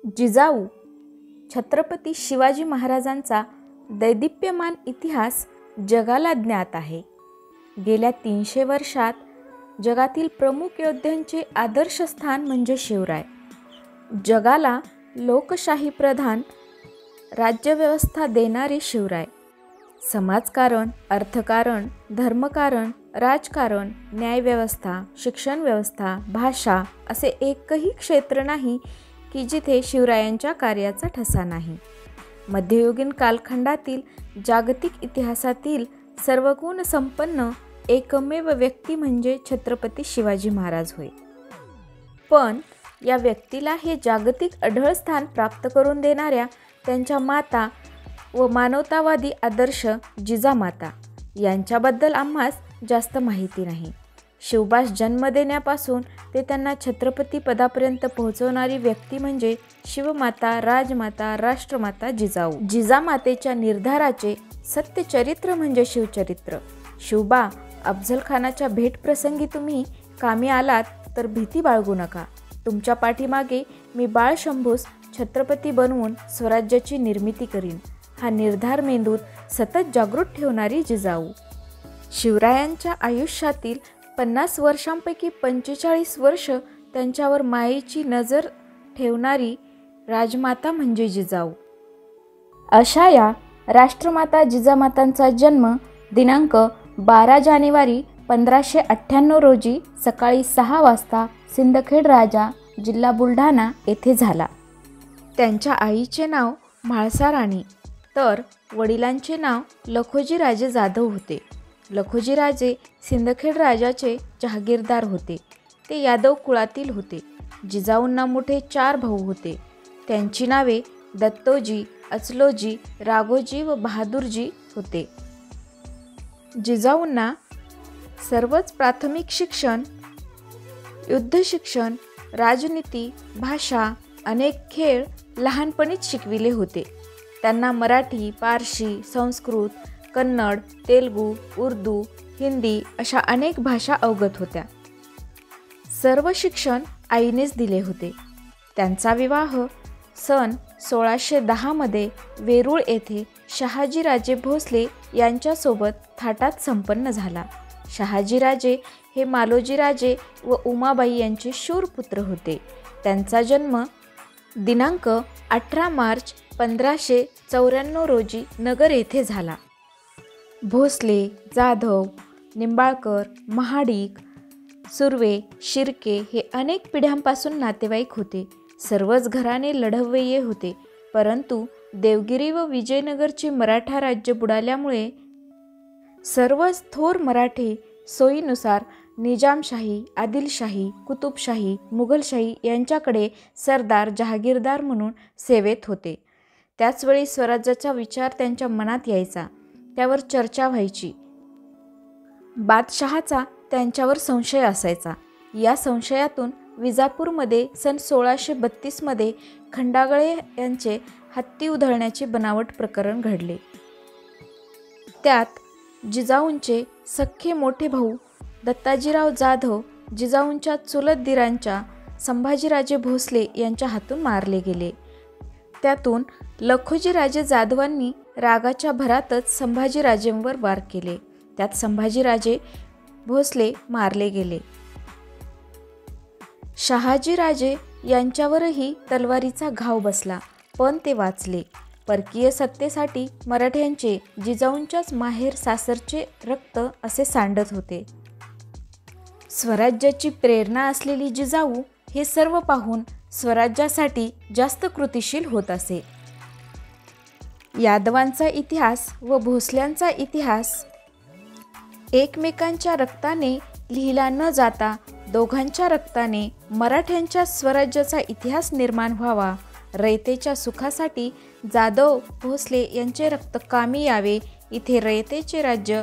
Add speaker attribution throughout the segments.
Speaker 1: जिजाऊ छत्रपती शिवाजी महाराजांचा दैदिप्यमान इतिहास जगाला ज्ञात आहे. गेल्या 300 वर्षात जगातील प्रमुख योद्ध्यांचे आदर्शस्थान म्हणजे शिवराय. जगाला लोकशाही प्रधान राज्यव्यवस्था देणारे शिवराय. समाजकारण, अर्थकारण, धर्मकारण, राजकारण, न्यायव्यवस्था, शिक्षण व्यवस्था, भाषा असे एकही क्षेत्र नाही की जिथे शिवरायांच्या कार्याचा ठसा नाही. मध्ययुगीन कालखंडातील जागतिक इतिहासातील सर्वगुण संपन्न एकमेव व्यक्ती म्हणजे छत्रपती शिवाजी महाराज होय. पण या व्यक्तीला हे जागतिक अढळ स्थान प्राप्त करून देणाऱ्या त्यांच्या माता व मानवतावादी आदर्श जिजामाता यांच्याबद्दल आम्हास जास्त माहिती नाही. शिवबास जन्म देण्यापासून ते त्यांना छत्रपती पदापर्यंत पोहोचवणारी व्यक्ती म्हणजे शिवमाता, राजमाता, राष्ट्रमाता जिजाऊ. जिजामातेच्या निर्धाराचे सत्यचरित्र म्हणजे शिवचरित्र. शिवबा अफझलखानाच्या भेटप्रसंगी तुम्ही कामी आलात तर भीती बाळगू नका. तुमच्या पाठीमागे मी बाळ शंभूस छत्रपती बनवून स्वराज्याची निर्मिती करीन, हा निर्धार मेंदूत सतत जागृत ठेवणारी जिजाऊ. शिवरायांच्या आयुष्यातील 50 वर्षांपैकी 45 वर्ष त्यांच्यावर मायेची नजर ठेवणारी राजमाता म्हणजे जिजाऊ. अशा या राष्ट्रमाता जिजामातांचा जन्म दिनांक 12 जानेवारी 1598 रोजी सकाळी 6 वाजता सिंदखेड राजा, जिल्हा बुलढाणा येथे झाला. त्यांच्या आईचे नाव म्हाळसा राणी तर वडिलांचे नाव लखोजीराजे जाधव होते. लखोजीराजे सिंदखेड राजाचे जहागीरदार होते. ते यादव कुळातील होते. जिजाऊंना मोठे 4 भाऊ होते. त्यांची नावे दत्तोजी, अचलोजी, राघोजी व बहादूरजी होते. जिजाऊंना सर्वच प्राथमिक शिक्षण, युद्ध शिक्षण, राजनीती, भाषा, अनेक खेळ लहानपणीच शिकविले होते. त्यांना मराठी, पारशी, संस्कृत, कन्नड, तेलुगू, उर्दू, हिंदी अशा अनेक भाषा अवगत होत्या. सर्व शिक्षण आईनेच दिले होते. त्यांचा विवाह सन 1610 मध्ये वेरूळ येथे शहाजीराजे भोसले यांच्यासोबत थाटात संपन्न झाला. शहाजीराजे हे मालोजीराजे व उमाबाई यांचे शूर पुत्र होते. त्यांचा जन्म दिनांक 18 मार्च 1594 रोजी नगर येथे झाला. भोसले, जाधव, निंबाळकर, महाडिक, सुर्वे, शिर्के हे अनेक पिढ्यांपासून नातेवाईक होते. सर्वच घराणे लढवय्ये होते. परंतु देवगिरी व विजयनगरचे मराठा राज्य बुडाल्यामुळे सर्वच थोर मराठे सोयीनुसार निजामशाही, आदिलशाही, कुतुबशाही, मुघलशाही यांच्याकडे सरदार, जहागीरदार म्हणून सेवेत होते. त्याचवेळी स्वराज्याचा विचार त्यांच्या मनात यायचा. त्यावर चर्चा व्हायची. बादशहाचा त्यांच्यावर संशय असायचा. या संशयातून विजापूरमध्ये सन 1632 मध्ये खंडागळे यांचे हत्ती उधळण्याचे बनावट प्रकरण घडले. त्यात जिजाऊंचे सख्खे मोठे भाऊ दत्ताजीराव जाधव जिजाऊंच्या चुलत दिरांच्या संभाजीराजे भोसले यांच्या हातून मारले गेले. त्यातून लखोजीराजे जाधवांनी रागाच्या भरातच संभाजीराजेंवर वार केले. त्यात संभाजीराजे भोसले मारले गेले. शहाजीराजे यांच्यावरही तलवारीचा घाव बसला, पण ते वाचले. परकीय सत्तेसाठी मराठ्यांचे जिजाऊंच्याच माहेर सासरचे रक्त असे सांडत होते. स्वराज्याची प्रेरणा असलेली जिजाऊ हे सर्व पाहून स्वराज्यासाठी जास्त कृतिशील होत असे. यादवांचा इतिहास व भोसल्यांचा इतिहास एकमेकांच्या रक्ताने लिहिला न जाता दोघांच्या रक्ताने मराठ्यांच्या स्वराज्याचा इतिहास निर्माण व्हावा. रयतेच्या सुखासाठी जाधव भोसले यांचे रक्त कामी यावे. इथे रयतेचे राज्य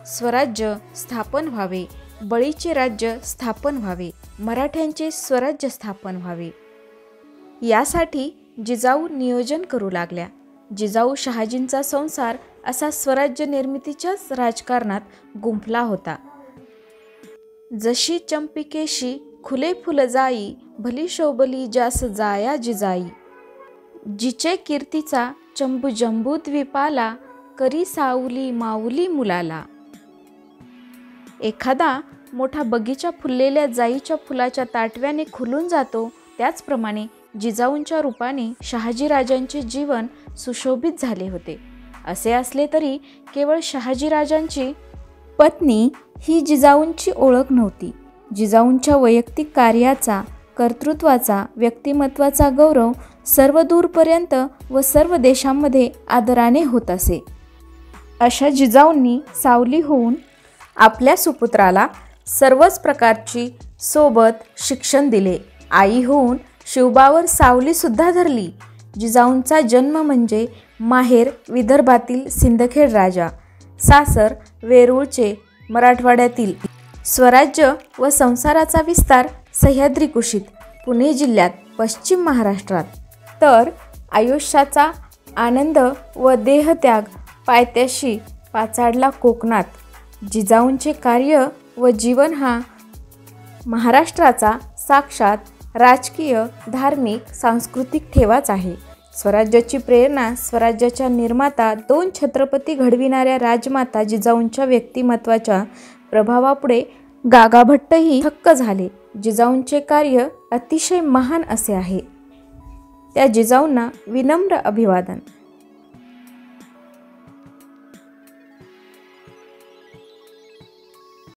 Speaker 1: स्वराज्य स्थापन व्हावे, बळीचे राज्य स्थापन व्हावे, मराठ्यांचे स्वराज्य स्थापन व्हावे. यासाठी जिजाऊ नियोजन करू लागल्या. जिजाऊ शहाजींचा संसार असा स्वराज्य निर्मितीच्याच राजकारणात गुंफला होता. जशी चंपिकेशी खुले फुल जाई, भली शोभली जास जाया जिजाई. जिचे कीर्तीचा चंबू जंबूद्वीपाला, करी सावली माऊली मुलाला. एखादा मोठा बगीचा फुललेल्या जाईच्या फुलाच्या ताटव्याने खुलून जातो, त्याचप्रमाणे जिजाऊंच्या रूपाने शहाजीराजांचे जीवन सुशोभित झाले होते. असे असले तरी केवळ शहाजीराजांची पत्नी ही जिजाऊंची ओळख नव्हती. जिजाऊंच्या वैयक्तिक कार्याचा, कर्तृत्वाचा, व्यक्तिमत्वाचा गौरव सर्व दूरपर्यंत व सर्व देशांमध्ये आदराने होत असे. अशा जिजाऊंनी सावली होऊन आपल्या सुपुत्राला सर्वच प्रकारची सोबत शिक्षण दिले. आई होऊन शिवबावर सावलीसुद्धा धरली. जिजाऊंचा जन्म म्हणजे माहेर विदर्भातील सिंदखेड राजा, सासर वेरूळचे मराठवाड्यातील, स्वराज्य व संसाराचा विस्तार सह्याद्री कुशीत पुणे जिल्ह्यात पश्चिम महाराष्ट्रात, तर आयुष्याचा आनंद व देहत्याग पायथ्याशी पाचाडला कोकणात. जिजाऊंचे कार्य व जीवन हा महाराष्ट्राचा साक्षात राजकीय, धार्मिक, सांस्कृतिक ठेवाच आहे. स्वराज्याची प्रेरणा, स्वराज्याच्या निर्माता, दोन छत्रपती घडविणाऱ्या राजमाता जिजाऊंच्या व्यक्तिमत्वाच्या प्रभावापुढे गागाभट्टही थक्क झाले. जिजाऊंचे कार्य अतिशय महान असे आहे. त्या जिजाऊंना विनम्र अभिवादन.